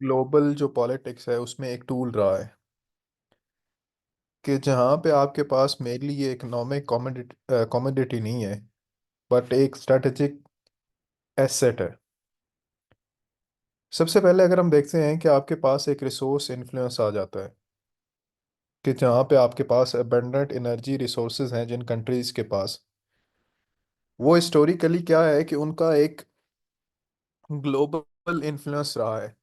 Global जो politics है उसमें एक टूल रहा है कि जहाँ पे आपके पास मेनली ये इकोनॉमिक कॉमोडिटी नहीं है, बट एक स्ट्रेटेजिक एसेट है। सबसे पहले अगर हम देखते हैं कि आपके पास एक रिसोर्स इन्फ्लुएंस आ जाता है कि जहाँ पे आपके पास अबंडेंट एनर्जी रिसोर्सेज हैं जिन कंट्रीज के पास, वो हिस्टोरिकली क्या है कि उनका एक ग्लोबल इन्फ्लुएंस रहा है।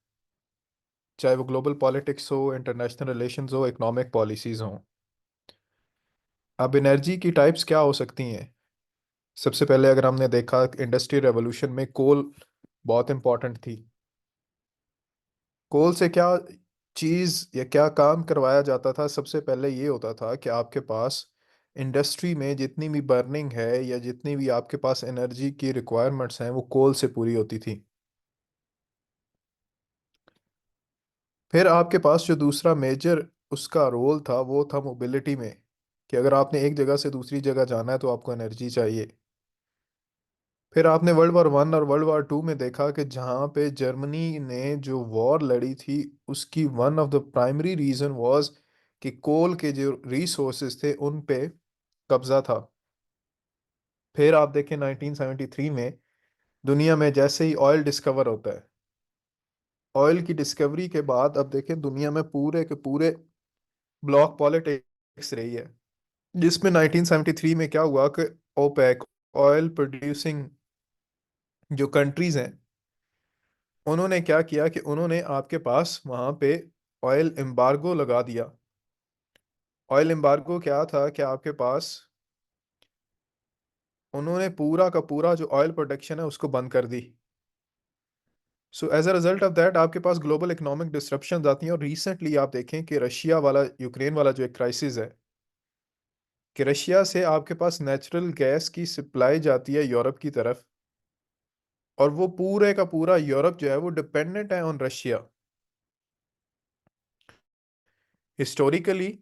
चाहे वो ग्लोबल पॉलिटिक्स हो, इंटरनेशनल रिलेशंस हो, इकोनॉमिक पॉलिसीज हो। अब एनर्जी की टाइप्स क्या हो सकती हैं? सबसे पहले अगर हमने देखा इंडस्ट्री रेवोल्यूशन में कोल बहुत इंपॉर्टेंट थी। कोल से क्या चीज़ या क्या काम करवाया जाता था? सबसे पहले ये होता था कि आपके पास इंडस्ट्री में जितनी भी बर्निंग है या जितनी भी आपके पास एनर्जी की रिक्वायरमेंट्स हैं वो कोल से पूरी होती थी। फिर आपके पास जो दूसरा मेजर उसका रोल था वो था मोबिलिटी में, कि अगर आपने एक जगह से दूसरी जगह जाना है तो आपको एनर्जी चाहिए। फिर आपने वर्ल्ड वॉर 1 और वर्ल्ड वॉर 2 में देखा कि जहाँ पे जर्मनी ने जो वॉर लड़ी थी उसकी one of the primary reason was कि कोल के जो रिसोर्सेज थे उन पे कब्जा था। फिर आप देखें 1973 में दुनिया में जैसे ही ऑयल डिस्कवर होता है, ऑयल की डिस्कवरी के बाद अब देखें दुनिया में पूरे के पूरे ब्लॉक पॉलिटिक्स रही है, जिसमें 1973 में क्या हुआ कि ओपेक, ऑयल प्रोड्यूसिंग जो कंट्रीज हैं, उन्होंने क्या किया कि उन्होंने आपके पास वहां पे ऑयल एम्बार्गो लगा दिया। ऑयल एम्बार्गो क्या था कि आपके पास उन्होंने पूरा का पूरा जो ऑयल प्रोडक्शन है उसको बंद कर दी। So as a result of that आपके पास ग्लोबल इकोनॉमिक डिस्रप्शन आती हैं। और रिसेंटली आप देखें कि रशिया वाला यूक्रेन वाला जो एक क्राइसिस है, कि रशिया से आपके पास नेचुरल गैस की सप्लाई जाती है यूरोप की तरफ, और वो पूरे का पूरा यूरोप जो है वो डिपेंडेंट है ऑन रशिया। हिस्टोरिकली,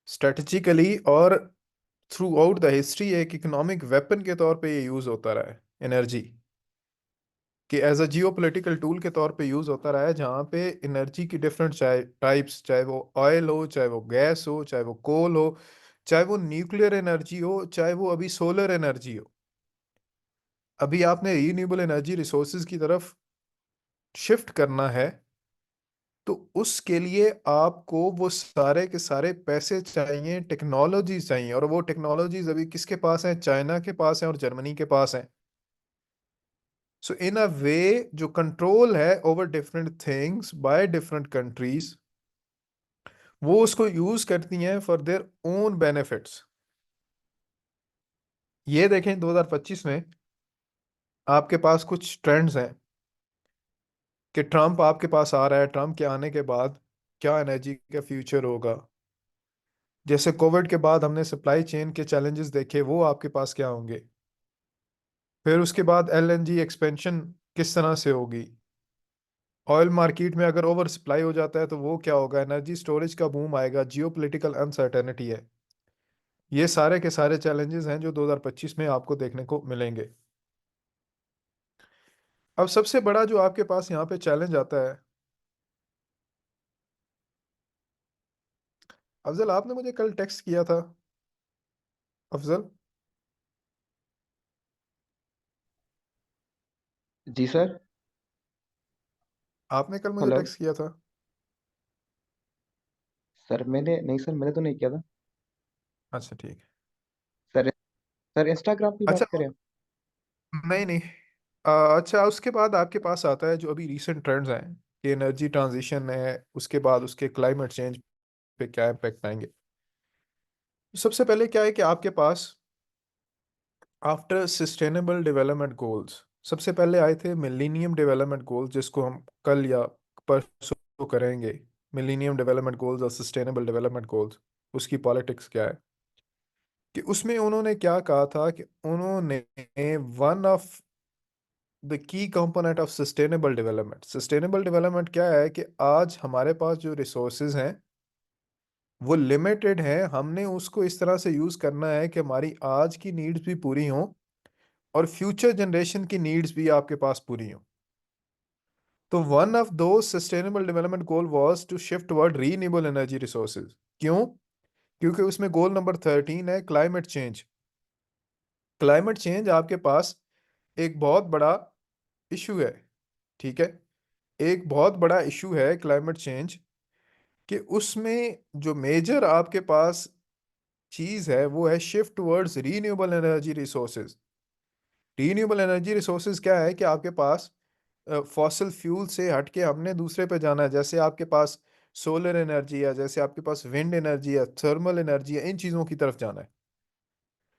स्ट्रेटजिकली और थ्रू आउट द हिस्ट्री एक इकोनॉमिक वेपन के तौर पे ये यूज होता रहा है एनर्जी, कि as a geopolitical tool के तौर पे यूज होता रहा है, जहाँ पे एनर्जी की डिफरेंट टाइप्स, चाहे वो ऑयल हो, चाहे वो गैस हो, चाहे वो कोल हो, चाहे वो न्यूक्लियर एनर्जी हो, चाहे वो अभी सोलर एनर्जी हो। अभी आपने रीन्यूएबल एनर्जी रिसोर्सेज की तरफ शिफ्ट करना है, तो उसके लिए आपको वो सारे के सारे पैसे चाहिए, टेक्नोलॉजीज चाहिए, और वो टेक्नोलॉजीज अभी किसके पास है? चाइना के पास है और जर्मनी के पास है। सो इन अ वे जो कंट्रोल है over different things by different countries, वो उसको यूज करती हैं फॉर देयर ओन बेनिफिट्स। ये देखें 2025 में आपके पास कुछ ट्रेंड्स हैं कि ट्रम्प आपके पास आ रहा है, ट्रम्प के आने के बाद क्या एनर्जी का फ्यूचर होगा। जैसे कोविड के बाद हमने सप्लाई चेन के चैलेंजेस देखे, वो आपके पास क्या होंगे। फिर उसके बाद एलएनजी एक्सपेंशन किस तरह से होगी। ऑयल मार्केट में अगर ओवर सप्लाई हो जाता है तो वो क्या होगा। एनर्जी स्टोरेज का बूम आएगा, जियोपॉलिटिकल अनसर्टेनिटी है। ये सारे के सारे चैलेंजेस हैं जो 2025 में आपको देखने को मिलेंगे। अब सबसे बड़ा जो आपके पास यहाँ पे चैलेंज आता है, अफजल आपने मुझे कल टेक्स्ट किया था। अफजल, जी सर। आपने कल मुझे हेलो। टेक्स्ट किया था। सर मैंने नहीं, सर मैंने तो नहीं किया था। अच्छा ठीक है। सर, सर इंस्टाग्राम की अच्छा, बात करें। नहीं नहीं, अच्छा उसके बाद आपके पास आता है जो अभी रीसेंट ट्रेंड्स हैं कि एनर्जी ट्रांजिशन है, उसके बाद उसके क्लाइमेट चेंज पे क्या इम्पेक्ट आएंगे। सबसे पहले क्या है कि आपके पास आफ्टर सस्टेनेबल डेवलपमेंट गोल्स सबसे पहले आए थे मिलेनियम डेवलपमेंट गोल्स, जिसको हम कल या परसों करेंगे। मिलेनियम डेवलपमेंट गोल्स और सस्टेनेबल डेवलपमेंट गोल्स, उसकी पॉलिटिक्स क्या है। कि उसमें उन्होंने क्या कहा था कि उन्होंने one of the key component of sustainable development क्या है कि आज हमारे पास जो रिसोर्सेज हैं वो लिमिटेड है, हमने उसको इस तरह से यूज करना है कि हमारी आज की नीड्स भी पूरी हों और फ्यूचर जनरेशन की नीड्स भी आपके पास पूरी हों। तो one of the sustainable development goal was to shift towards renewable energy resources. क्यों? क्योंकि उसमें गोल नंबर 13 है क्लाइमेट चेंज। क्लाइमेट चेंज आपके पास एक बहुत बड़ा इशू है। ठीक है, एक बहुत बड़ा इशू है क्लाइमेट चेंज, कि उसमें जो मेजर आपके पास चीज है वो है shift towards renewable energy resources. Renewable energy resources क्या है? कि आपके पास फॉसिल फ्यूल से हटके हमने दूसरे पे जाना है। जैसे आपके पास सोलर एनर्जी है, जैसे आपके पास विंड एनर्जी है, थर्मल एनर्जी है, इन चीज़ों की तरफ जाना है।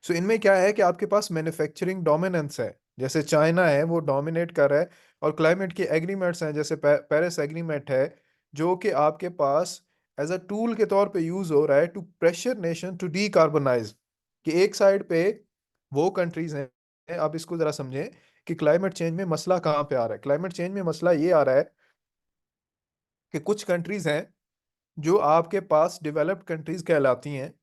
सो इनमें क्या है कि आपके पास मैन्युफैक्चरिंग डोमिनेंस है। जैसे चाइना है वो डोमिनेट कर रहा है, और क्लाइमेट के एग्रीमेंट्स हैं, जैसे पेरिस एग्रीमेंट है, जो कि आपके पास एज अ टूल के तौर पे यूज हो रहा है to pressure nation to decarbonize. कि एक साइड पे वो कंट्रीज हैं, आप इसको जरा समझें कि क्लाइमेट चेंज में मसला कहाँ पे आ रहा है। क्लाइमेट चेंज में मसला ये आ रहा है कि कुछ कंट्रीज हैं जो आपके पास डेवलप्ड कंट्रीज कहलाती हैं।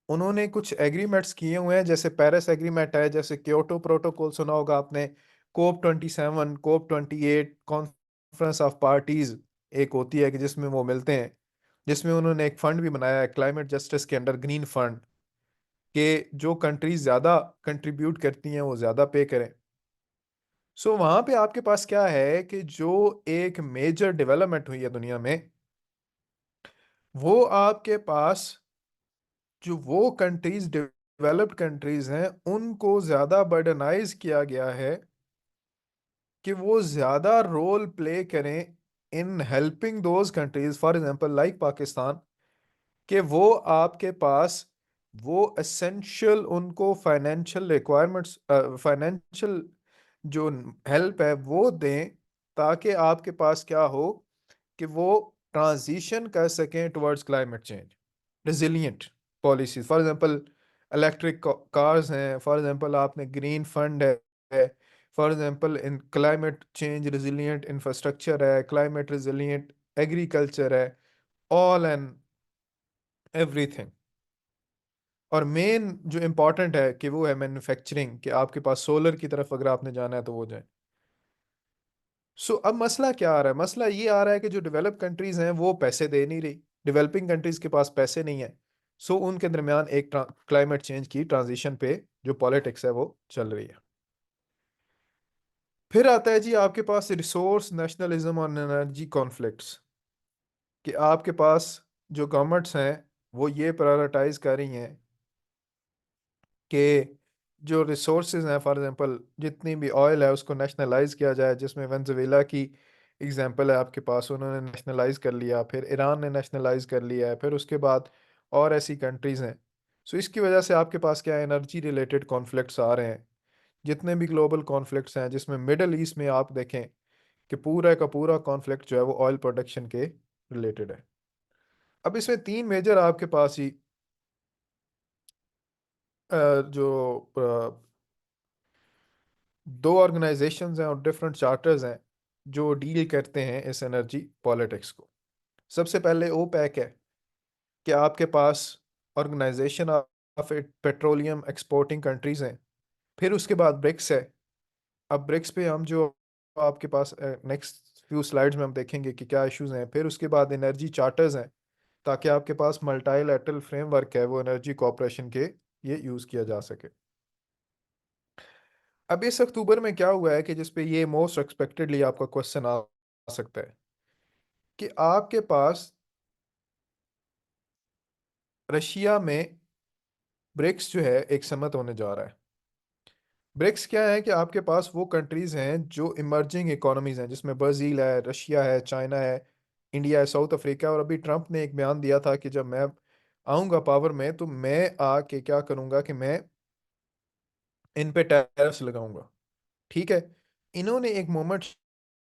उन्होंने कुछ एग्रीमेंट्स किए हुए हैं, जैसे पेरिस एग्रीमेंट है, जैसे क्योटो प्रोटोकॉल सुना होगा आपने, COP 27, COP 28, conference of parties एक होती है कि जिसमें वो मिलते हैं, जिसमें उन्होंने एक फंड भी बनाया है क्लाइमेट जस्टिस के अंडर, ग्रीन फंड, कि जो कंट्रीज ज्यादा कंट्रीब्यूट करती हैं वो ज्यादा पे करें। सो वहां पे आपके पास क्या है कि जो एक मेजर डेवलपमेंट हुई है दुनिया में, वो आपके पास जो वो कंट्रीज डेवलप्ड कंट्रीज हैं उनको ज्यादा बर्डनाइज किया गया है कि वो ज्यादा रोल प्ले करें in helping those countries, for example like Pakistan, कि वो आपके पास वो एसेंशियल उनको फाइनेंशियल रिक्वायरमेंट्स, फाइनेंशियल जो हेल्प है वो दें, ताकि आपके पास क्या हो कि वो ट्रांजिशन कर सकें towards climate change. Resilient policies, for example electric cars हैं, फॉर एग्जांपल आपने ग्रीन फंड है, for example in climate change resilient infrastructure है, क्लाइमेट रिजिलियंट एग्रीकल्चर है, ऑल एंड एवरीथिंग। और मेन जो इम्पोर्टेंट है कि वो है मैन्युफैक्चरिंग, कि आपके पास सोलर की तरफ अगर आपने जाना है तो वो जाए। सो अब मसला क्या आ रहा है? मसला ये आ रहा है कि जो डेवलप कंट्रीज हैं वो पैसे दे नहीं रही, डेवलपिंग कंट्रीज के पास पैसे नहीं है। सो उनके दरमियान एक क्लाइमेट चेंज की ट्रांजिशन पे जो पॉलिटिक्स है वो चल रही है। फिर आता है जी आपके पास रिसोर्स नेशनलिज्म और एनर्जी कॉन्फ्लिक्ट्स, कि आपके पास जो गवर्नमेंट्स हैं वो ये प्रायोरिटाइज कर रही हैं कि जो रिसोर्सेज हैं, फॉर एग्जांपल जितनी भी ऑयल है उसको नेशनलाइज किया जाए, जिसमें वेनेजुएला की एग्जांपल है आपके पास, उन्होंने नेशनलाइज कर लिया, फिर ईरान ने नेशनलाइज कर लिया है, फिर उसके बाद और ऐसी कंट्रीज हैं। सो इसकी वजह से आपके पास क्या एनर्जी रिलेटेड कॉन्फ्लिक्ट्स आ रहे हैं। जितने भी ग्लोबल कॉन्फ्लिक्ट्स हैं, जिसमें मिडल ईस्ट में आप देखें कि पूरा का पूरा कॉन्फ्लिक्ट जो है वो ऑयल प्रोडक्शन के रिलेटेड है। अब इसमें तीन मेजर आपके पास ही जो दो ऑर्गेनाइजेशंस हैं और डिफरेंट चार्टर्स हैं जो डील करते हैं इस एनर्जी पॉलिटिक्स को। सबसे पहले ओपेक है, कि आपके पास organization of petroleum exporting countries हैं। फिर उसके बाद ब्रिक्स है। अब ब्रिक्स पे हम जो आपके पास नेक्स्ट फ्यू स्लाइड्स में हम देखेंगे कि क्या इश्यूज हैं। फिर उसके बाद एनर्जी चार्टर्स हैं, ताकि आपके पास मल्टीलैटरल फ्रेमवर्क है वो एनर्जी कॉपरेशन के ये यूज़ किया जा सके। अब इस अक्टूबर में क्या हुआ है कि जिस पे ये मोस्ट एक्सपेक्टेडली आपका क्वेश्चन आ सकता है, कि आपके पास रशिया में ब्रिक्स जो है एक समिट होने जा रहा है। ब्रिक्स क्या है? कि आपके पास वो कंट्रीज हैं जो इमर्जिंग इकोनॉमीज हैं, जिसमें ब्राज़ील है, रशिया है, चाइना है, इंडिया है, साउथ अफ्रीका है। और अभी ट्रम्प ने एक बयान दिया था कि जब मैं आऊंगा पावर में तो मैं आके क्या करूंगा कि मैं इन पे टैरिफ्स लगाऊंगा। ठीक है, इन्होंने एक मूवमेंट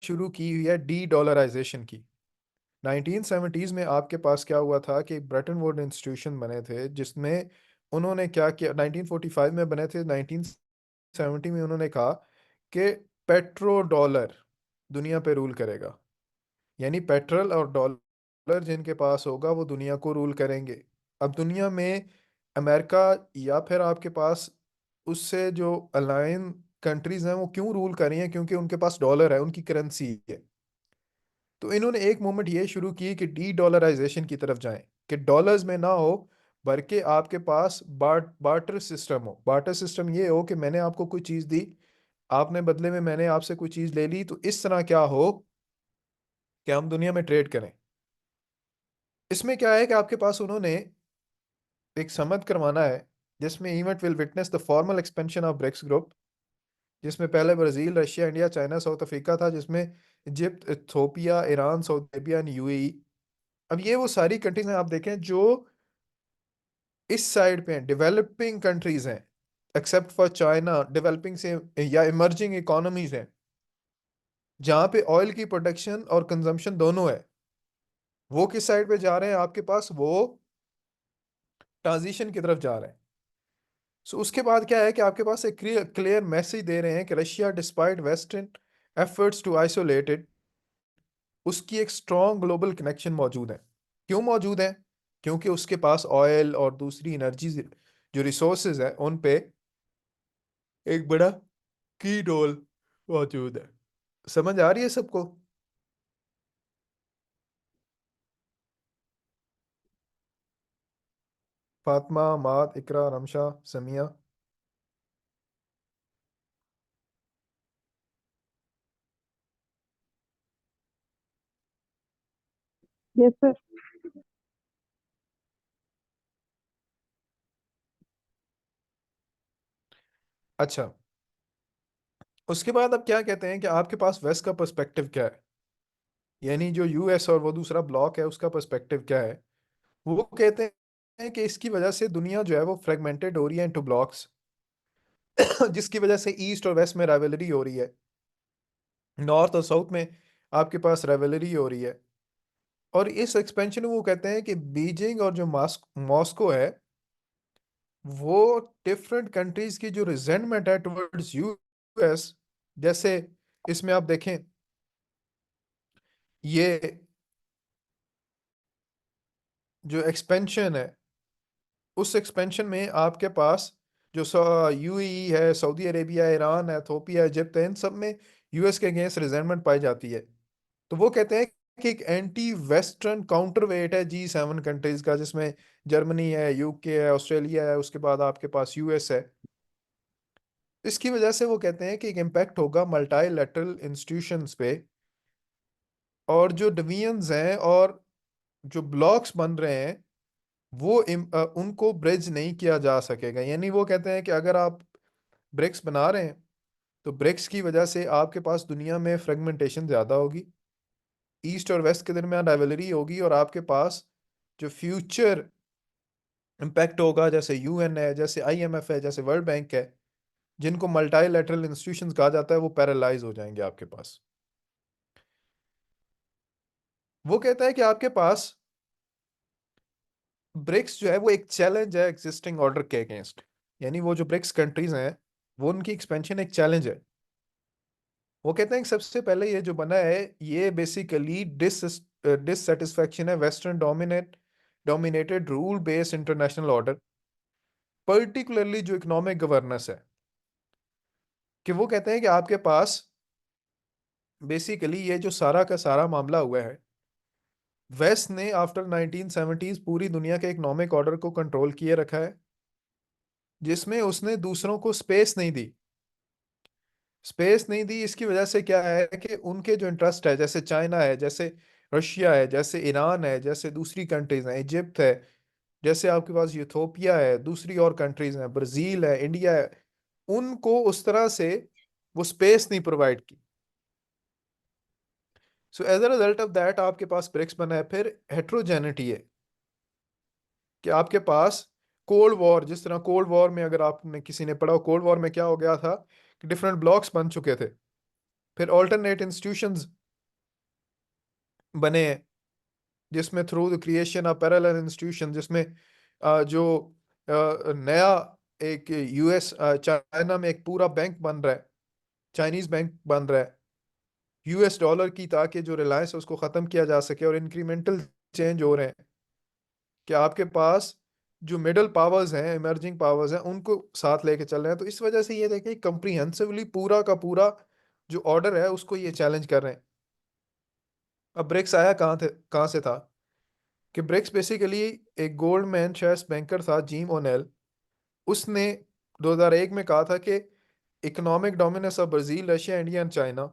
शुरू की हुई है डी डॉलराइजेशन की। 1970s में आपके पास क्या हुआ था कि ब्रेटन वुड इंस्टीट्यूशन बने थे, जिसमें उन्होंने क्या किया, 1945 में बने थे, 1970 में उन्होंने कहा कि पेट्रो डॉलर दुनिया पे रूल करेगा। यानी पेट्रोल और डॉलर जिनके पास होगा वो दुनिया को रूल करेंगे। अब दुनिया में अमेरिका या फिर आपके पास उससे जो अलाइन कंट्रीज हैं वो क्यों रूल कर रही हैं? क्योंकि उनके पास डॉलर है, उनकी करेंसी है। तो इन्होंने एक मोमेंट ये शुरू की कि डी डॉलराइजेशन की तरफ जाएं, कि डॉलर्स में ना हो, बल्कि आपके पास बार्टर सिस्टम हो। बार्टर सिस्टम ये हो कि मैंने आपको कोई चीज़ दी, आपने बदले में मैंने आपसे कोई चीज़ ले ली, तो इस तरह क्या हो कि हम दुनिया में ट्रेड करें। इसमें क्या है कि आपके पास उन्होंने एक समझ करवाना है, जिसमें event will witness the formal expansion of BRICS group, जिसमें पहले Brazil, Russia, India, China, south Africa था, जिसमें Egypt, Ethiopia, Iran, Saudi Arabia and UAE. अब ये वो सारी कंट्रीज हैं, आप देखें, जो इस साइड पे हैं, डेवलपिंग कंट्रीज हैं, एक्सेप्ट फॉर चाइना, डेवलपिंग से या इमर्जिंग इकोनॉमीज हैं, जहाँ पे ऑयल की प्रोडक्शन और कंजम्पशन दोनों है। वो किस साइड पे जा रहे हैं आपके पास, वो ट्रांजिशन की तरफ जा रहे हैं। सो उसके बाद क्या है कि आपके पास एक क्लियर मैसेज दे रहे हैं कि Russia, despite western efforts to isolated, उसकी एक स्ट्रॉन्ग ग्लोबल कनेक्शन मौजूद है। क्यों मौजूद है? क्योंकि उसके पास ऑयल और दूसरी एनर्जी जो रिसोर्सेज है उन पे एक बड़ा की रोल मौजूद है। समझ आ रही है सबको? फातिमा, माद, इकरा, रमशा, समिया। Yes sir. अच्छा, उसके बाद अब क्या कहते हैं कि आपके पास वेस्ट का पर्सपेक्टिव क्या है, यानी जो यूएस और वो दूसरा ब्लॉक है उसका पर्सपेक्टिव क्या है। वो कहते हैं कि इसकी वजह से दुनिया जो है वो फ्रेगमेंटेड हो रही है इनटू ब्लॉक्स, जिसकी वजह से ईस्ट और वेस्ट में राइवलरी हो रही है, नॉर्थ और साउथ में आपके पास राइवलरी हो रही है। और इस एक्सपेंशन में वो कहते हैं कि बीजिंग और जो मॉस्को है, वो डिफरेंट कंट्रीज की जो रिजेंटमेंट है टुवर्ड्स यूएस, जैसे इसमें आप देखें, ये जो एक्सपेंशन है, उस एक्सपेंशन में आपके पास जो यूएई है, सऊदी अरेबिया, ईरान है, इथोपिया, इजिप्ट है, इन सब में यूएस के अगेंस्ट रिजेंटमेंट पाई जाती है। तो वो कहते हैं कि एक एंटी वेस्टर्न काउंटर वेट है G7 कंट्रीज का, जिसमें जर्मनी है, यूके है, ऑस्ट्रेलिया है, उसके बाद आपके पास यूएस है। इसकी वजह से वो कहते हैं कि एक इम्पैक्ट होगा मल्टीलैटरल इंस्टीट्यूशंस पे, और जो डिवीजन्स हैं और जो ब्लॉक्स बन रहे हैं, वो उनको ब्रिज नहीं किया जा सकेगा। यानी वो कहते हैं कि अगर आप ब्रिक्स बना रहे हैं, तो ब्रिक्स की वजह से आपके पास दुनिया में फ्रेगमेंटेशन ज़्यादा होगी, ईस्ट और वेस्ट के दरमियान राइवलरी होगी, और आपके पास जो फ्यूचर इम्पैक्ट होगा, जैसे यूएन है, जैसे आईएमएफ है, जैसे वर्ल्ड बैंक है, जिनको मल्टीलैटरल इंस्टीट्यूशंस कहा जाता है, वो पैरालाइज हो जाएंगे आपके पास। वो कहता है कि आपके पास ब्रिक्स जो है वो एक चैलेंज है एग्जिस्टिंग ऑर्डर के अगेंस्ट। यानी वो जो ब्रिक्स कंट्रीज हैं, वो उनकी एक्सपेंशन एक चैलेंज है। वो कहते हैं कि सबसे पहले ये जो बना है, ये बेसिकली डिससेटिस्फैक्शन है western dominated rule based international order, particularly जो इकोनॉमिक गवर्नेंस है। कि वो कहते हैं कि आपके पास बेसिकली ये जो सारा का सारा मामला हुआ है, वेस्ट ने आफ्टर 1970s पूरी दुनिया के इकोनॉमिक ऑर्डर को कंट्रोल किए रखा है, जिसमें उसने दूसरों को स्पेस नहीं दी। स्पेस नहीं दी, इसकी वजह से क्या है कि उनके जो इंटरेस्ट है, जैसे चाइना है, जैसे रशिया है, जैसे ईरान है, जैसे दूसरी कंट्रीज हैं, इजिप्ट है, जैसे आपके पास यूथोपिया है, दूसरी और कंट्रीज हैं, ब्राजील है, इंडिया है, उनको उस तरह से वो स्पेस नहीं प्रोवाइड की। So as a result of that आपके पास ब्रिक्स बना है। फिर हेट्रोजेनिटी है, कि आपके पास कोल्ड वॉर, जिस तरह कोल्ड वॉर में, अगर आपने किसी ने पढ़ा हो, कोल्ड वॉर में क्या हो गया था कि डिफरेंट ब्लॉक्स बन चुके थे, फिर ऑल्टरनेट इंस्टीट्यूशंस बने हैं, जिसमें through the creation of parallel institution, जिसमें जो नया एक यूएस चाइना में एक पूरा बैंक बन रहा है, चाइनीज बैंक बन रहा है यूएस डॉलर की, ताकि जो रिलायंस है उसको ख़त्म किया जा सके, और इंक्रीमेंटल चेंज हो रहे हैं कि आपके पास जो मिडल पावर्स हैं, इमर्जिंग पावर्स हैं, उनको साथ लेके चल रहे हैं। तो इस वजह से ये देखें, कंप्रीहेंसिवली पूरा का पूरा जो ऑर्डर है उसको ये चैलेंज कर रहे हैं। अब ब्रिक्स आया कहाँ से था? कि ब्रिक्स बेसिकली एक गोल्डमैन चेस बैंकर था, जिम ओनेल। उसने 2001 में कहा था कि economic dominance of Brazil, Russia, India and China,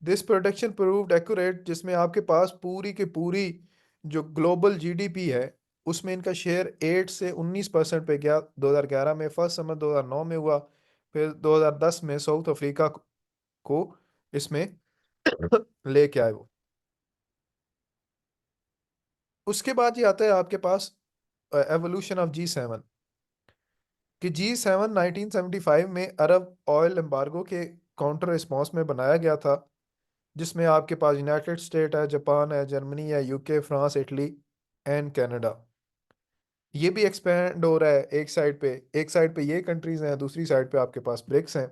this production proved accurate, जिसमें आपके पास पूरी की पूरी जो ग्लोबल जीडीपी है उसमें इनका शेयर 8 से 19% पे गया 2011 में। फर्स्ट समर 2009 में हुआ, फिर 2010 में साउथ अफ्रीका को इसमें लेके आए वो। उसके बाद ये आता है आपके पास एवोल्यूशन ऑफ G7। कि G7 1975 में अरब ऑयल एम्बार्गो के काउंटर रिस्पॉन्स में बनाया गया था, जिसमें आपके पास यूनाइटेड स्टेट है, जापान है, जर्मनी है, UK, France, Italy and Canada. ये भी एक्सपेंड हो रहा है। एक साइड पे ये कंट्रीज हैं, दूसरी साइड पे आपके पास ब्रिक्स हैं।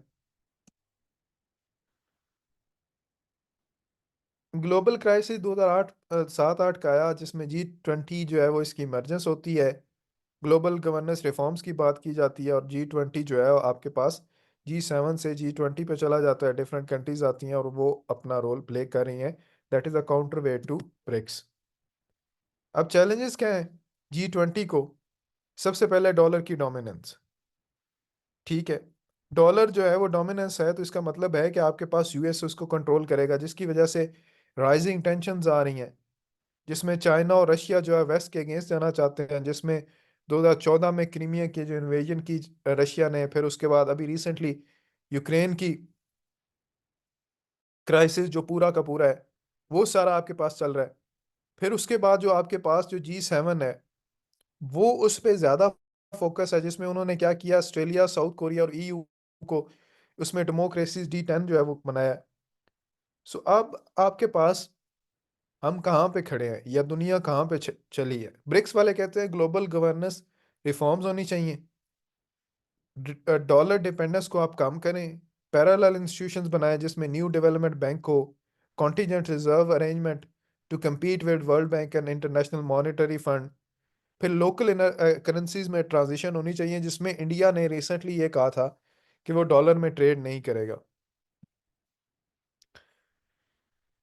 ग्लोबल क्राइसिस 2008 सात आठ का आया, जिसमें G20 जो है वो इसकी इमरजेंस होती है। ग्लोबल गवर्नेंस रिफॉर्म्स की बात की जाती है, और G20 जो है वो आपके पास G7 से G20 पे चला जाता है। डिफरेंट कंट्रीज आती हैं और वो अपना रोल प्ले कर रही हैं। That is a counter weight to BRICS. अब चैलेंजेस क्या है G20 को? सबसे पहले डॉलर की डोमिनेंस। ठीक है, डॉलर जो है वो डोमिनेंस है, तो इसका मतलब है कि आपके पास यूएस उसको कंट्रोल करेगा, जिसकी वजह से राइजिंग टेंशन्स आ रही हैं। जिसमें चाइना और रशिया जो है वेस्ट के अगेंस्ट जाना चाहते हैं, जिसमें 2014 में क्रीमिया की जो इन्वेजन की रशिया ने, फिर उसके बाद अभी रिसेंटली यूक्रेन की क्राइसिस जो पूरा का पूरा है, वो सारा आपके पास चल रहा है। फिर उसके बाद जो आपके पास जो G7 है, वो उस पे ज्यादा फोकस है, जिसमें उन्होंने क्या किया, ऑस्ट्रेलिया, साउथ कोरिया और ईयू को उसमें डेमोक्रेसीज D10 जो है वो बनाया है। सो अब आपके पास हम कहाँ पे खड़े हैं या दुनिया कहाँ पे चली है? ब्रिक्स वाले कहते हैं ग्लोबल गवर्नेंस रिफॉर्म्स होनी चाहिए, डॉलर डिपेंडेंस को आप कम करें, पैरेलल इंस्टीट्यूशंस बनाएं जिसमें न्यू डेवलपमेंट बैंक हो, contingent reserve arrangement to compete with world bank and international monetary fund. फिर लोकल करेंसीज में ट्रांजिशन होनी चाहिए, जिसमें इंडिया ने रिसेंटली ये कहा था कि वो डॉलर में ट्रेड नहीं करेगा।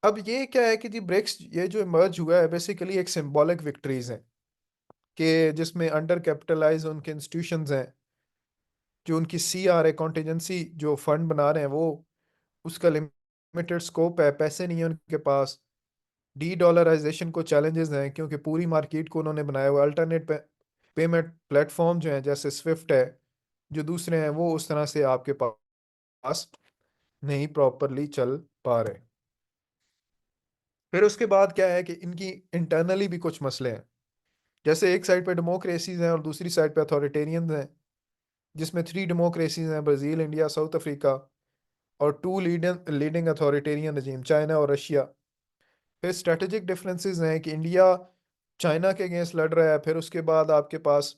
अब ये क्या है कि जी ब्रिक्स ये जो इमर्ज हुआ है बेसिकली एक सिंबॉलिक विक्ट्रीज हैं, कि जिसमें अंडर कैपिटलाइज उनके इंस्टीट्यूशंस हैं, जो उनकी CRA कॉन्टीजेंसी जो फंड बना रहे हैं वो उसका लिमिटेड स्कोप है, पैसे नहीं है उनके पास। डी डॉलराइजेशन को चैलेंजेस हैं, क्योंकि पूरी मार्केट को उन्होंने बनाया हुआ। अल्टरनेट पेमेंट प्लेटफॉर्म जो हैं जैसे स्विफ्ट है, जो दूसरे हैं, वो उस तरह से आपके पास नहीं प्रॉपरली चल पा रहे। फिर उसके बाद क्या है कि इनकी इंटरनली भी कुछ मसले हैं। जैसे एक साइड पे डेमोक्रेसीज हैं और दूसरी साइड पे अथॉरिटेरियंस हैं, जिसमें 3 डेमोक्रेसीज हैं, ब्राजील, इंडिया, साउथ अफ्रीका, और 2 लीडिंग लीडिंग अथॉरिटेरियन रजीम, चाइना और रशिया। फिर स्ट्रेटेजिक डिफरेंसेस हैं कि इंडिया चाइना के अगेंस्ट लड़ रहा है, फिर उसके बाद आपके पास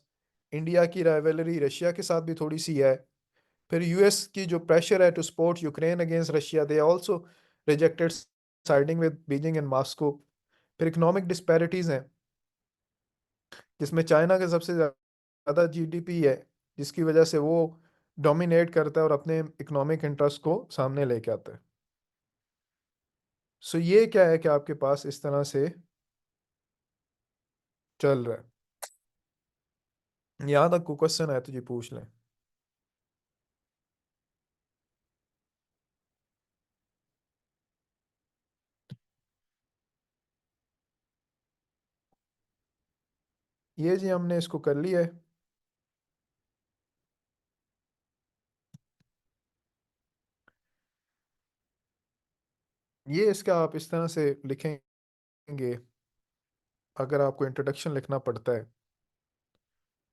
इंडिया की राइवलरी रशिया के साथ भी थोड़ी सी है। फिर यूएस की जो प्रेशर है to support Ukraine against Russia, they also rejected siding with Beijing and Moscow. फिर इकोनॉमिक डिस्पैरिटीज हैं, जिसमें चाइना का सबसे ज़्यादा जीडीपी है, जिसकी वजह से वो डोमिनेट करता है और अपने इकोनॉमिक इंटरेस्ट को सामने लेके आता है। सो ये क्या है कि आपके पास इस तरह से चल रहा है। यहाँ तक को क्वेश्चन है तो जी पूछ लें। ये जी हमने इसको कर लिया है। ये इसका आप इस तरह से लिखेंगे, अगर आपको इंट्रोडक्शन लिखना पड़ता है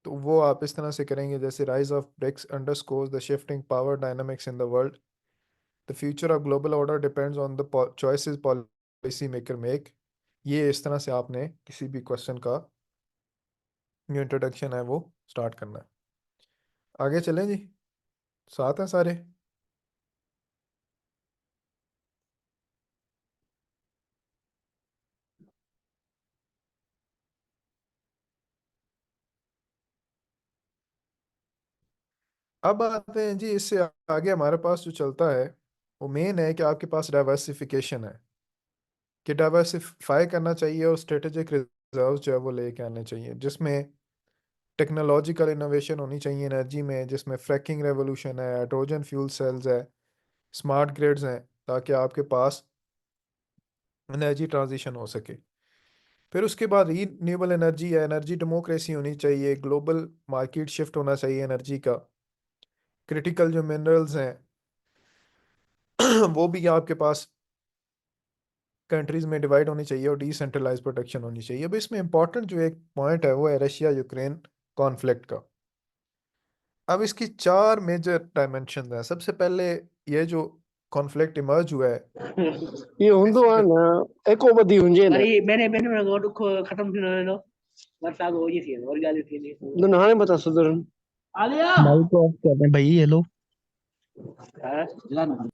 तो वो आप इस तरह से करेंगे, जैसे rise of BRICS underscores the shifting power dynamics in the world, the future of global order depends on the choices policy maker make. ये इस तरह से आपने किसी भी क्वेश्चन का जो इंट्रोडक्शन है वो स्टार्ट करना है। आगे चलें जी, साथ हैं सारे? अब आते हैं जी, इससे आगे हमारे पास जो चलता है वो मेन है कि आपके पास डाइवर्सिफिकेशन है। कि डाइवर्सिफाई करना चाहिए और स्ट्रेटेजिक रिजर्व जो है वो लेके आने चाहिए, जिसमें टेक्नोलॉजिकल इनोवेशन होनी चाहिए एनर्जी में, जिसमें फ्रैकिंग रेवोल्यूशन है, हाइड्रोजन फ्यूल सेल्स है, स्मार्ट ग्रिड्स हैं, ताकि आपके पास एनर्जी ट्रांजिशन हो सके। फिर उसके बाद रीन्यूएबल एनर्जी है, एनर्जी डेमोक्रेसी होनी चाहिए, ग्लोबल मार्केट शिफ्ट होना चाहिए एनर्जी का, क्रिटिकल जो मिनरल्स हैं वो भी आपके पास कंट्रीज में डिवाइड होनी चाहिए और डिसेंट्रलाइज प्रोटेक्शन होनी चाहिए। अब इसमें इंपॉर्टेंट जो एक पॉइंट है वो है रशिया यूक्रेन कॉन्फ्लिक्ट का। अब इसकी चार मेजर डायमेंशन हैं। सबसे पहले ये जो कॉन्फ्लिक्ट इमर्ज हुआ है ये basically huntuan eko badi hunje na Mari bene menurut aku khatam sudah lo. Masa aku ini sih, orgal itu ini. dan hane bata sudaran Alia. भाई को ऑफ कर रहे हैं भाई ये लो। Hah? Jalan.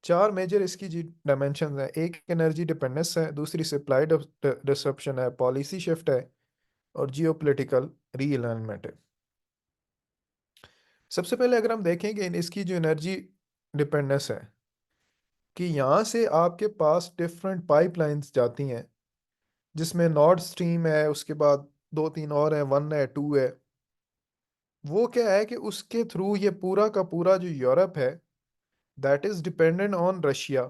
चार मेजर इसकी जी डायमेंशन हैं। एक एनर्जी डिपेंडेंस है, दूसरी सप्लाई डिसरप्शन है, पॉलिसी शिफ्ट है, और जियोपॉलिटिकल रीअलाइनमेंट है। सबसे पहले अगर हम देखेंगे इसकी जो एनर्जी डिपेंडेंस है कि यहाँ से आपके पास डिफरेंट पाइपलाइंस जाती हैं, जिसमें नॉर्थ स्ट्रीम है, उसके बाद दो तीन और हैं, वन है, टू है। वो क्या है कि उसके थ्रू ये पूरा का पूरा जो यूरोप है that is dependent on Russia.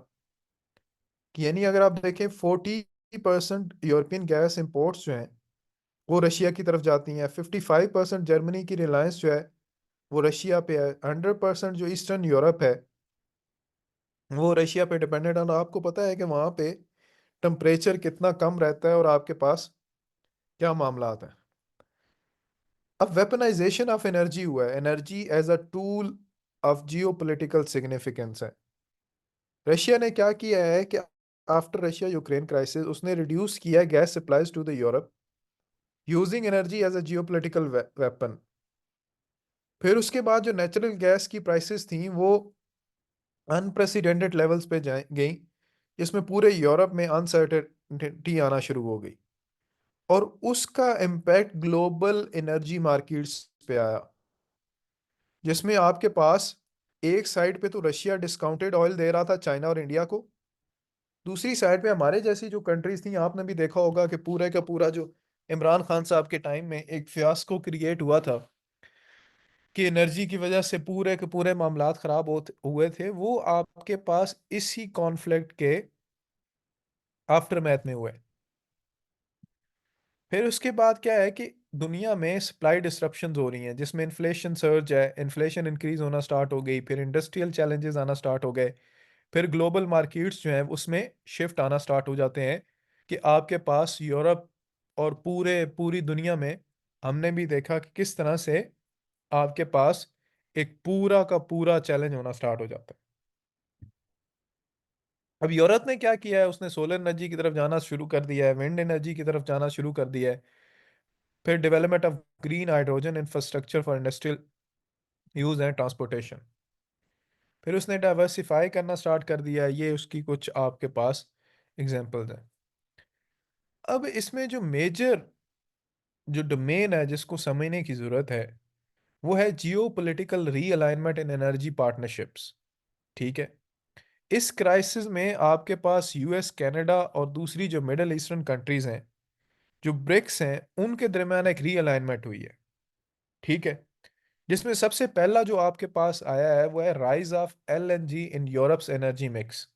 यानी अगर आप देखें 40% यूरोपियन गैस इंपोर्ट्स जो हैं वो रशिया की तरफ जाती हैं। 55% जर्मनी की रिलायंस जो है वो रशिया पे है। 100% जो ईस्टर्न यूरोप है वो रशिया पे डिपेंडेंट है। और आपको पता है कि वहाँ पे टेम्परेचर कितना कम रहता है और आपके पास क्या मामला आता है। अब वेपनाइजेशन ऑफ एनर्जी हुआ है, energy as a tool of geopolitical significance है। रशिया ने क्या किया है कि आफ्टर रशिया यूक्रेन क्राइसिस उसने रिड्यूस किया है gas supplies to the Europe using energy as a geopolitical weapon. फिर उसके बाद जो नेचुरल गैस की प्राइसेस थी वो अनप्रेसिडेंटेड लेवल्स पे जाए गई, जिसमें पूरे यूरोप में अनसर्टेनिटी आना शुरू हो गई और उसका इम्पैक्ट ग्लोबल एनर्जी मार्केट्स पे आया, जिसमें आपके पास एक साइड पे तो रशिया डिस्काउंटेड ऑयल दे रहा था चाइना और इंडिया को, दूसरी साइड पे हमारे जैसी जो कंट्रीज थी, आपने भी देखा होगा कि पूरे का पूरा जो इमरान खान साहब के टाइम में एक फियास्को क्रिएट हुआ था कि एनर्जी की वजह से पूरे के पूरे मामलात खराब हुए थे, वो आपके पास इसी कॉन्फ्लिक्ट के आफ्टर मैथ में हुए। फिर उसके बाद क्या है कि दुनिया में सप्लाई डिसरप्शंस हो रही हैं, जिसमें इन्फ्लेशन सर्ज है, इन्फ्लेशन इंक्रीज होना स्टार्ट हो गई, फिर इंडस्ट्रियल चैलेंजेस आना स्टार्ट हो गए, फिर ग्लोबल मार्केट्स जो हैं उसमें शिफ्ट आना स्टार्ट हो जाते हैं कि आपके पास यूरोप और पूरे पूरी दुनिया में हमने भी देखा कि किस तरह से आपके पास एक पूरा का पूरा चैलेंज होना स्टार्ट हो जाता है। अब यूरोप ने क्या किया है, उसने सोलर एनर्जी की तरफ जाना शुरू कर दिया है, विंड एनर्जी की तरफ जाना शुरू कर दिया है, फिर development of green hydrogen infrastructure for industrial use and transportation, फिर उसने डाइवर्सिफाई करना स्टार्ट कर दिया है। ये उसकी कुछ आपके पास एग्जांपल्स हैं। अब इसमें जो मेजर जो डोमेन है जिसको समझने की जरूरत है वो है जियो पोलिटिकल रीअलाइनमेंट इन एनर्जी पार्टनरशिप्स। ठीक है, इस क्राइसिस में आपके पास यूएस, कनाडा और दूसरी जो मिडल ईस्टर्न कंट्रीज हैं, जो ब्रिक्स हैं, उनके दरमियान एक रीअलाइनमेंट हुई है। ठीक है, जिसमें सबसे पहला जो आपके पास आया है वो है rise of LNG in Europe's energy mix.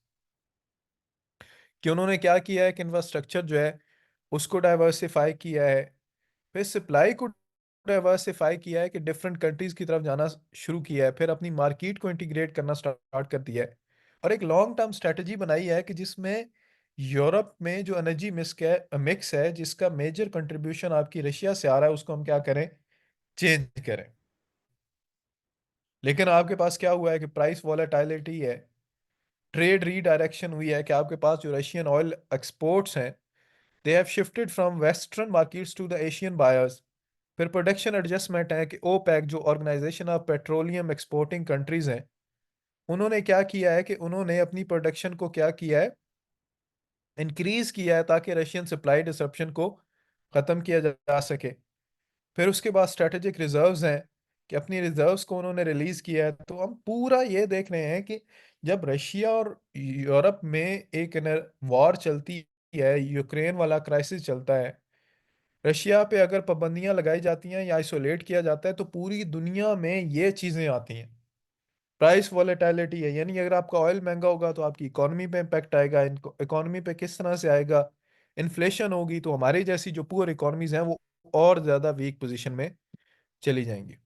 कि उन्होंने क्या किया है कि इंफ्रास्ट्रक्चर जो है उसको डाइवर्सिफाई किया है, फिर सप्लाई को डाइवर्सिफाई किया है कि डिफरेंट कंट्रीज की तरफ जाना शुरू किया है, फिर अपनी मार्केट को इंटीग्रेट करना स्टार्ट कर दिया है, और एक लॉन्ग टर्म स्ट्रेटजी बनाई है कि जिसमें यूरोप में जो एनर्जी मिक्स है जिसका मेजर कंट्रीब्यूशन आपकी रशिया से आ रहा है उसको हम क्या करें, चेंज करें। लेकिन आपके पास क्या हुआ है कि प्राइस वॉलेटिलिटी है, ट्रेड रीडायरेक्शन हुई है कि आपके पास जो रशियन ऑयल एक्सपोर्ट्स हैं they have shifted from western markets to the Asian buyers. फिर प्रोडक्शन एडजस्टमेंट है कि ओपेक जो organization of petroleum exporting countries हैं, उन्होंने क्या किया है कि उन्होंने अपनी प्रोडक्शन को क्या किया है, इंक्रीज किया है ताकि रशियन सप्लाई डिसरप्शन को ख़त्म किया जा सके। फिर उसके बाद स्ट्रेटेजिक रिजर्व्स हैं कि अपनी रिजर्व्स को उन्होंने रिलीज किया है। तो हम पूरा ये देख रहे हैं कि जब रशिया और यूरोप में एक वॉर चलती है, यूक्रेन वाला क्राइसिस चलता है, रशिया पे अगर पाबंदियां लगाई जाती हैं या आइसोलेट किया जाता है, तो पूरी दुनिया में ये चीजें आती हैं। प्राइस वॉलेटिलिटी है, यानी अगर आपका ऑयल महंगा होगा तो आपकी इकोनॉमी पे इम्पैक्ट आएगा। इकोनॉमी पे किस तरह से आएगा? इन्फ्लेशन होगी तो हमारी जैसी जो पुअर इकोनॉमीज हैं वो और ज्यादा वीक पोजीशन में चली जाएंगी।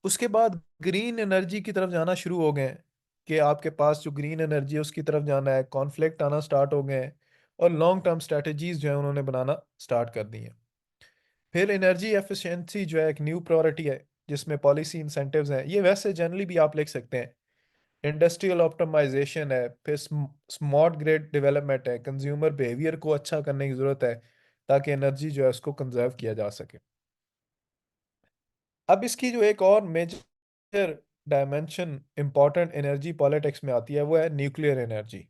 उसके बाद ग्रीन एनर्जी की तरफ जाना शुरू हो गए हैं कि आपके पास जो ग्रीन एनर्जी है उसकी तरफ जाना है, कॉन्फ्लिक्ट आना स्टार्ट हो गए हैं, और लॉन्ग टर्म स्ट्रेटजीज जो है उन्होंने बनाना स्टार्ट कर दी हैं। फिर एनर्जी एफिशिएंसी जो है एक न्यू प्रायोरिटी है, जिसमें पॉलिसी इंसेंटिव्स हैं। ये वैसे जनरली भी आप लिख सकते हैं। इंडस्ट्रियल ऑप्टिमाइजेशन है, फिर स्मार्ट ग्रिड डेवलपमेंट है, कंज्यूमर बिहेवियर को अच्छा करने की जरूरत है ताकि एनर्जी जो है उसको कंजर्व किया जा सके। अब इसकी जो एक और major dimension important energy politics में आती है वो है न्यूक्लियर एनर्जी।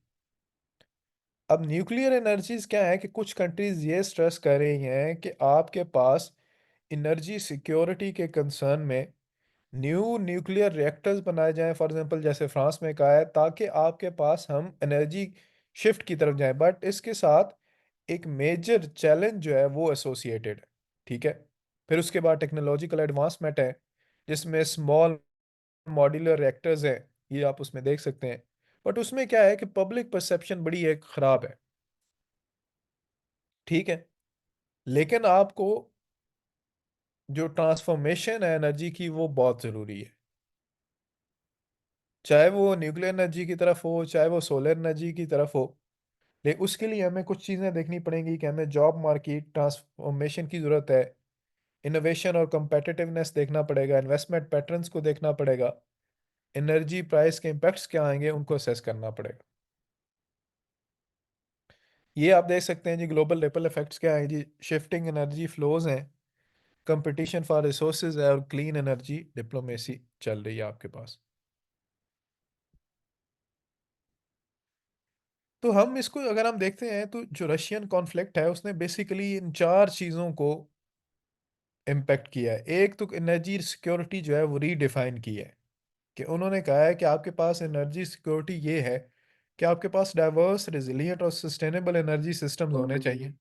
अब न्यूक्लियर एनर्जीज क्या है कि कुछ कंट्रीज ये स्ट्रेस कर रही हैं कि आपके पास एनर्जी सिक्योरिटी के कंसर्न में न्यू न्यूक्लियर रिएक्टर्स बनाए जाएं, फॉर एग्जांपल जैसे फ्रांस में कहा है, ताकि आपके पास हम एनर्जी शिफ्ट की तरफ जाएं। बट इसके साथ एक मेजर चैलेंज जो है वो एसोसिएटेड है। ठीक है। फिर उसके बाद टेक्नोलॉजिकल एडवांसमेंट है, जिसमें स्मॉल मॉड्यूलर रिएक्टर्स हैं, ये आप उसमें देख सकते हैं। बट उसमें क्या है कि पब्लिक परसेप्शन बड़ी एक खराब है। ठीक है। लेकिन आपको जो ट्रांसफॉर्मेशन है एनर्जी की वो बहुत ज़रूरी है, चाहे वो न्यूक्लियर एनर्जी की तरफ हो चाहे वो सोलर एनर्जी की तरफ हो। लेकिन उसके लिए हमें कुछ चीज़ें देखनी पड़ेंगी कि हमें जॉब मार्केट ट्रांसफॉर्मेशन की ज़रूरत है, इनोवेशन और competitiveness देखना पड़ेगा, इन्वेस्टमेंट पैटर्न्स को देखना पड़ेगा, एनर्जी प्राइस के इम्पैक्ट्स क्या आएंगे उनको असेस करना पड़ेगा। ये आप देख सकते हैं जी, ग्लोबल रिपल इफेक्ट्स क्या है जी, शिफ्टिंग एनर्जी फ्लोज हैं, कंपटीशन फॉर रिसोर्सेज है, और क्लीन एनर्जी डिप्लोमेसी चल रही है आपके पास। तो हम इसको अगर हम देखते हैं तो जो रशियन कॉन्फ्लिक्ट है उसने बेसिकली इन चार चीज़ों को इम्पेक्ट किया है। एक तो एनर्जी सिक्योरिटी जो है वो रीडिफाइन की है, कि उन्होंने कहा है कि आपके पास एनर्जी सिक्योरिटी ये है कि आपके पास डाइवर्स रेजिलियंट और सस्टेनेबल एनर्जी सिस्टम्स होने चाहिए।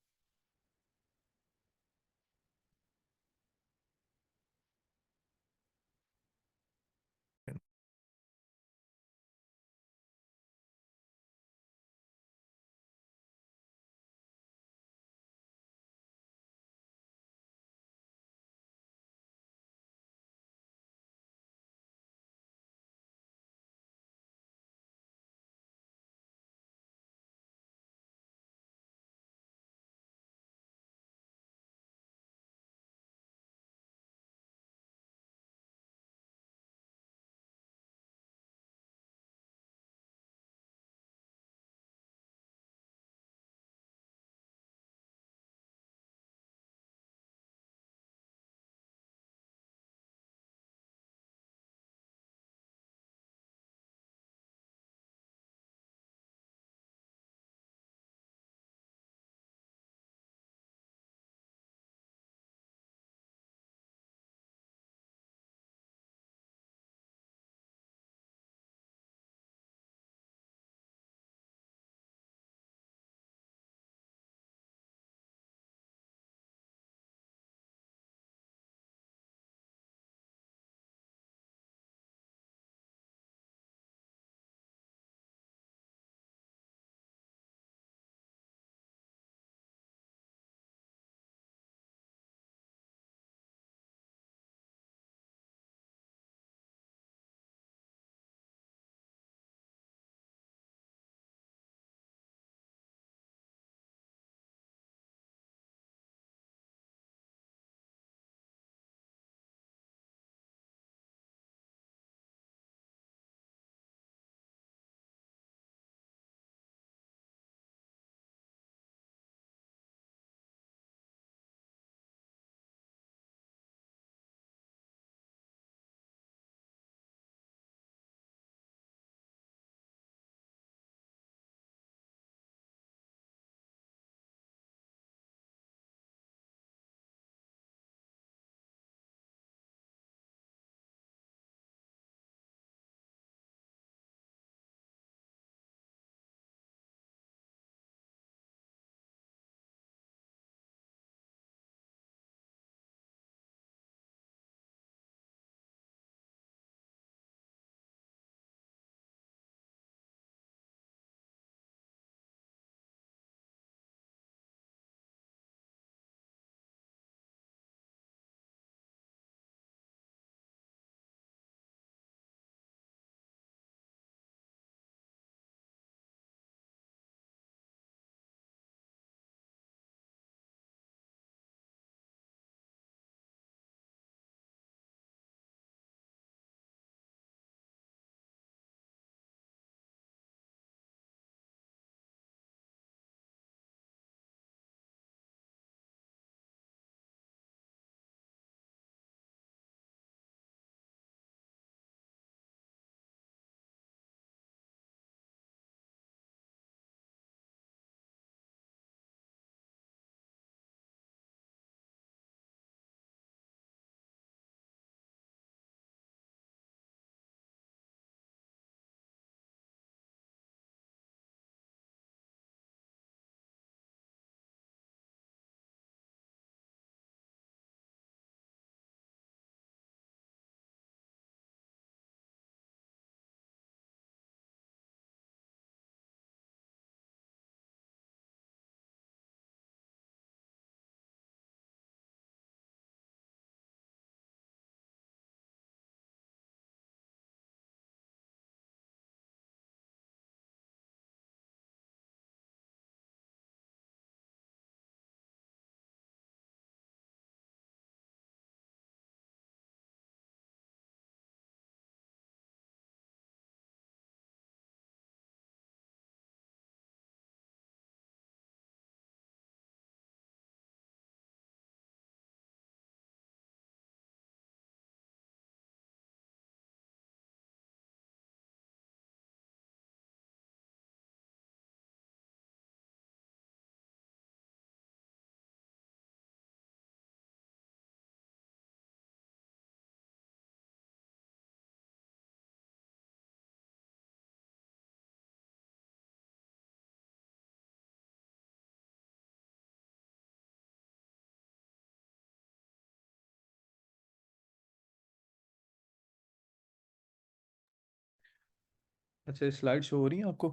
अच्छा, स्लाइड शो हो रही है आपको?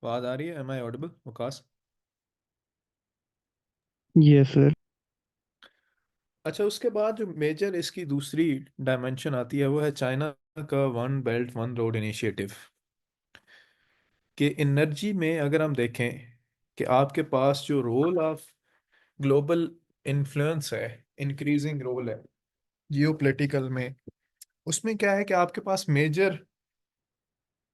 आवाज आ रही है? Am I audible Waqas? Yes sir. अच्छा, उसके बाद जो मेजर इसकी दूसरी डायमेंशन आती है वो है चाइना का one belt one road initiative. कि एनर्जी में अगर हम देखें कि आपके पास जो रोल ऑफ ग्लोबल इन्फ्लुएंस है, इंक्रीजिंग रोल है जियोपॉलिटिकल में, उसमें क्या है कि आपके पास मेजर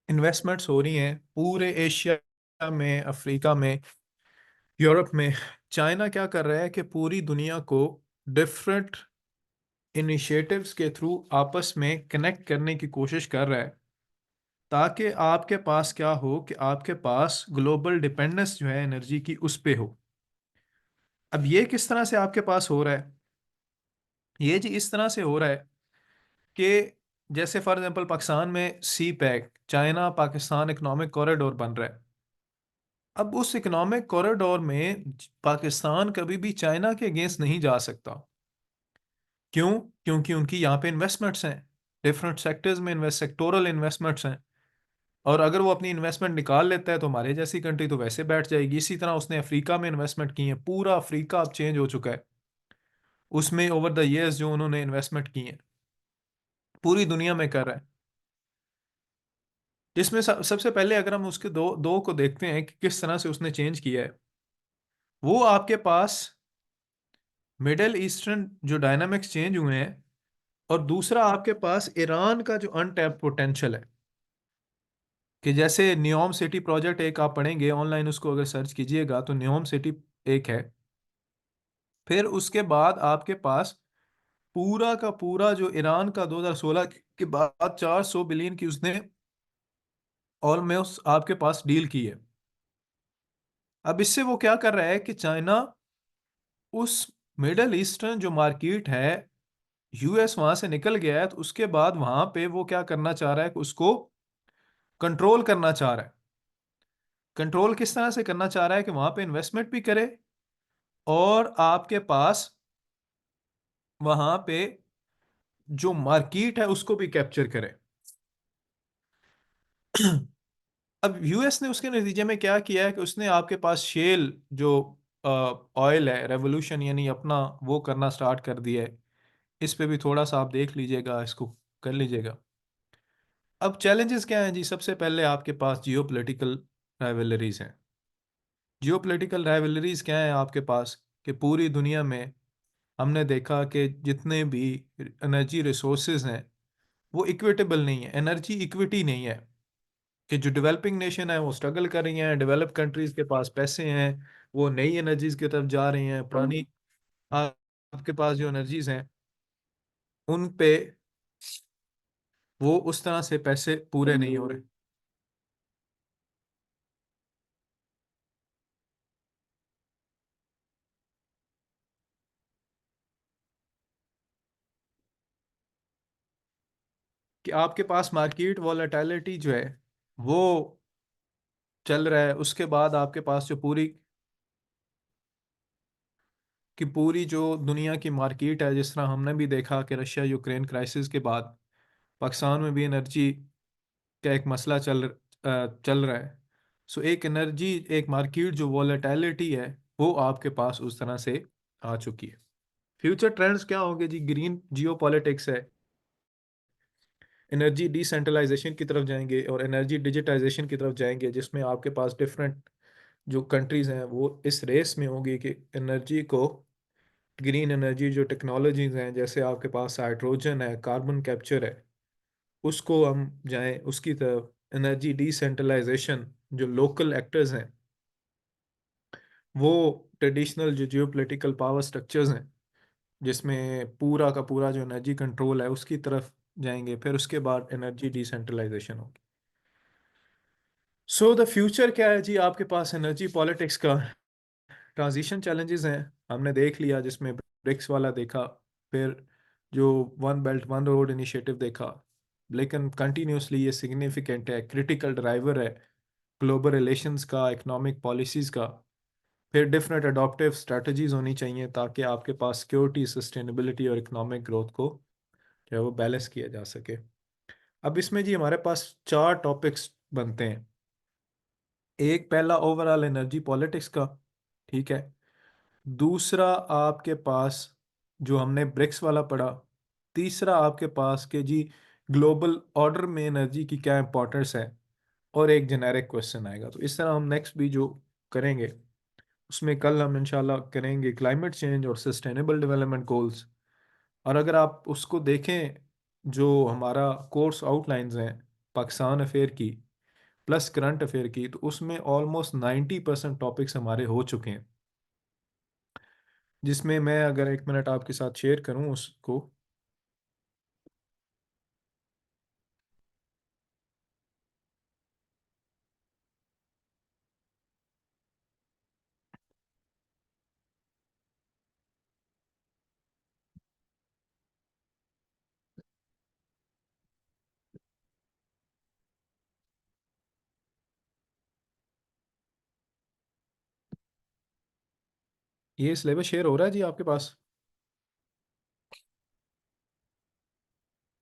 इन्वेस्टमेंट्स हो रही हैं पूरे एशिया में, अफ्रीका में, यूरोप में। चाइना क्या कर रहा है कि पूरी दुनिया को डिफरेंट इनिशिएटिव्स के थ्रू आपस में कनेक्ट करने की कोशिश कर रहा है, ताकि आपके पास क्या हो कि आपके पास ग्लोबल डिपेंडेंस जो है एनर्जी की उस पे हो। अब ये किस तरह से आपके पास हो रहा है? ये जी इस तरह से हो रहा है कि जैसे फॉर एग्जांपल पाकिस्तान में CPEC, China Pakistan economic corridor बन रहा है। अब उस इकोनॉमिक कॉरिडोर में पाकिस्तान कभी भी चाइना के अगेंस्ट नहीं जा सकता। क्यों? क्योंकि उनकी यहाँ पे इन्वेस्टमेंट्स हैं, डिफरेंट सेक्टर्स में इन्वेस्ट, सेक्टोरल इन्वेस्टमेंट्स हैं। और अगर वो अपनी इन्वेस्टमेंट निकाल लेता है तो हमारे जैसी कंट्री तो वैसे बैठ जाएगी। इसी तरह उसने अफ्रीका में इन्वेस्टमेंट की है, पूरा अफ्रीका अब चेंज हो चुका है उसमें ओवर द इयर्स जो उन्होंने इन्वेस्टमेंट की है, पूरी दुनिया में कर रहा है। जिसमें सबसे पहले अगर हम उसके दो दो को देखते हैं कि किस तरह से उसने चेंज किया है, वो आपके पास मिडल ईस्टर्न जो डायनामिक्स चेंज हुए हैं, और दूसरा आपके पास ईरान का जो अनटैप्ड पोटेंशियल है। कि जैसे न्योम सिटी प्रोजेक्ट एक आप पढ़ेंगे ऑनलाइन, उसको अगर सर्च कीजिएगा तो न्योम सिटी एक है। फिर उसके बाद आपके पास पूरा का पूरा जो ईरान का 2016 के बाद 400 बिलियन की उसने ऑलमोस्ट आपके पास डील की है। अब इससे वो क्या कर रहा है कि चाइना उस मिडल ईस्टर्न जो मार्केट है, यूएस वहां से निकल गया है, तो उसके बाद वहां पे वो क्या करना चाह रहा है कि उसको कंट्रोल करना चाह रहा है। कंट्रोल किस तरह से करना चाह रहा है कि वहां पे इन्वेस्टमेंट भी करे और आपके पास वहां पे जो मार्केट है उसको भी कैप्चर करे। अब यूएस ने उसके नतीजे में क्या किया है कि उसने आपके पास शेल जो ऑयल है रेवोल्यूशन, यानी अपना वो करना स्टार्ट कर दिया है। इस पे भी थोड़ा सा आप देख लीजिएगा, इसको कर लीजिएगा। अब चैलेंजेस क्या हैं जी? सबसे पहले आपके पास जियोपॉलिटिकल राइवलरीज हैं। जियोपॉलिटिकल राइवलरीज क्या है आपके पास? कि पूरी दुनिया में हमने देखा कि जितने भी एनर्जी रिसोर्सेज हैं वो इक्विटेबल नहीं है, एनर्जी इक्विटी नहीं है। कि जो डेवलपिंग नेशन है वो स्ट्रगल कर रही हैं, डेवलप कंट्रीज के पास पैसे हैं, वो नई एनर्जीज की तरफ जा रही हैं। पुरानी आपके पास जो एनर्जीज हैं उन पे वो उस तरह से पैसे पूरे नहीं हो रहे। कि आपके पास मार्केट वॉलेटिलिटी जो है वो चल रहा है। उसके बाद आपके पास जो पूरी की पूरी जो दुनिया की मार्केट है, जिस तरह हमने भी देखा कि रशिया यूक्रेन क्राइसिस के बाद पाकिस्तान में भी एनर्जी का एक मसला चल रहा है। सो एक एनर्जी, एक मार्केट जो वॉलेटिलिटी है वो आपके पास उस तरह से आ चुकी है। फ्यूचर ट्रेंड्स क्या होंगे जी? ग्रीन जियो पॉलिटिक्स है, एनर्जी डिसेंट्रलाइजेशन की तरफ जाएंगे और एनर्जी डिजिटाइजेशन की तरफ जाएंगे, जिसमें आपके पास डिफरेंट जो कंट्रीज हैं वो इस रेस में होंगी कि एनर्जी को, ग्रीन एनर्जी जो टेक्नोलॉजीज हैं, जैसे आपके पास हाइड्रोजन है, कार्बन कैप्चर है, उसको हम जाएं उसकी तरफ। एनर्जी डिसेंट्रलाइजेशन, जो लोकल एक्टर्स हैं वो ट्रेडिशनल जो जियोपॉलिटिकल पावर स्ट्रक्चर्स हैं जिसमें पूरा का पूरा जो एनर्जी कंट्रोल है उसकी तरफ जाएंगे। फिर उसके बाद एनर्जी डिसेंट्रलाइजेशन होगी। सो द फ्यूचर क्या है जी? आपके पास एनर्जी पॉलिटिक्स का ट्रांजिशन चैलेंजेस हैं, हमने देख लिया, जिसमें ब्रिक्स वाला देखा, फिर जो one belt one road initiative देखा। लेकिन कंटिन्यूसली ये सिग्निफिकेंट है, क्रिटिकल ड्राइवर है ग्लोबल रिलेशंस का, इकोनॉमिक पॉलिसीज़ का। फिर डिफरेंट अडॉप्टिव स्ट्रेटजीज होनी चाहिए ताकि आपके पास सिक्योरिटी, सस्टेनेबिलिटी और इकोनॉमिक ग्रोथ को जो है वो बैलेंस किया जा सके। अब इसमें जी हमारे पास 4 टॉपिक्स बनते हैं। एक पहला ओवरऑल एनर्जी पॉलिटिक्स का, ठीक है। दूसरा आपके पास जो हमने ब्रिक्स वाला पढ़ा। तीसरा आपके पास के जी ग्लोबल ऑर्डर में एनर्जी की क्या इंपॉर्टेंस है। और एक जेनेरिक क्वेश्चन आएगा। तो इस तरह हम नेक्स्ट भी जो करेंगे उसमें कल हम इंशाल्लाह करेंगे क्लाइमेट चेंज और सस्टेनेबल डेवलपमेंट गोल्स। और अगर आप उसको देखें, जो हमारा कोर्स आउटलाइंस हैं पाकिस्तान अफेयर की प्लस करंट अफेयर की, तो उसमें ऑलमोस्ट 90% टॉपिक्स हमारे हो चुके हैं। जिसमें मैं अगर 1 मिनट आपके साथ शेयर करूं उसको। ये सिलेबस शेयर हो रहा है जी आपके पास?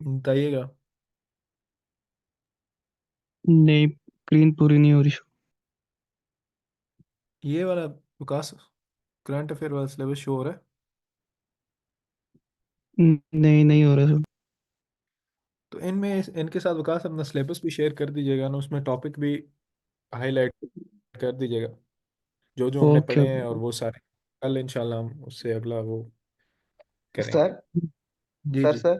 बताइएगा। नहीं, स्क्रीन पूरी नहीं हो रही। ये वाला विकास करंट अफेयर वाला सिलेबस शो हो रहा है? नहीं, नहीं हो रहा सर। तो इनमें इनके साथ विकास अपना सिलेबस भी शेयर कर दीजिएगा ना, उसमें टॉपिक भी हाईलाइट कर दीजिएगा जो जो हमने ओके पढ़े हैं, और ओके। वो सारे कल इंशाल्लाह हम उससे अगला वो करेंगे। सर जी सर जी। सर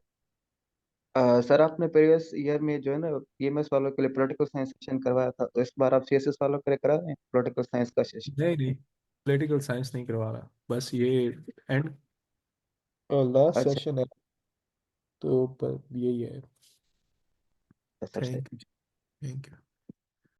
सर आपने प्रीवियस ईयर में जो है ना पीएमएस वालों के लिए पॉलिटिकल साइंस सेशन करवाया था, तो इस बार आप सीएसएस वालों के लिए करा रहे हैं पॉलिटिकल साइंस का सेशन? नहीं नहीं, पॉलिटिकल साइंस नहीं करवा रहा, बस ये एंड लास्ट अच्छा। सेशन है। तो पर यही है। सर सही। Thank you. Thank you.